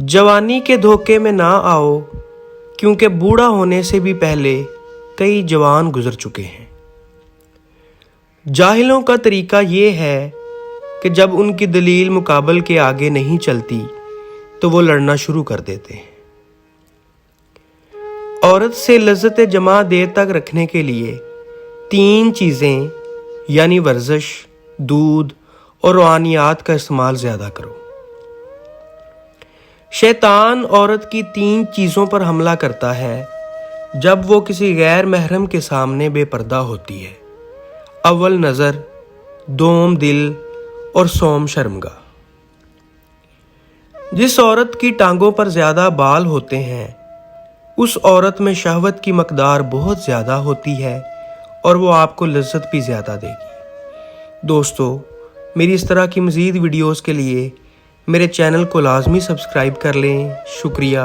जवानी के धोखे में ना आओ, क्योंकि बूढ़ा होने से भी पहले कई जवान गुजर चुके हैं। जाहिलों का तरीका ये है कि जब उनकी दलील मुकाबल के आगे नहीं चलती तो वो लड़ना शुरू कर देते हैं। औरत से लज्जत जमा देर तक रखने के लिए 3 चीज़ें यानी वर्जिश, दूध और रूहानियात का इस्तेमाल ज़्यादा करो। शैतान औरत की 3 चीज़ों पर हमला करता है जब वो किसी गैर महरम के सामने बेपर्दा होती है। अव्वल नज़र, दोम दिल और सोम शर्मगा। जिस औरत की टांगों पर ज़्यादा बाल होते हैं उस औरत में शहवत की मकदार बहुत ज़्यादा होती है और वो आपको लज्जत भी ज़्यादा देगी। दोस्तों, मेरी इस तरह की मज़ीद वीडियोज़ के लिए मेरे चैनल को लाजमी सब्सक्राइब कर लें। शुक्रिया।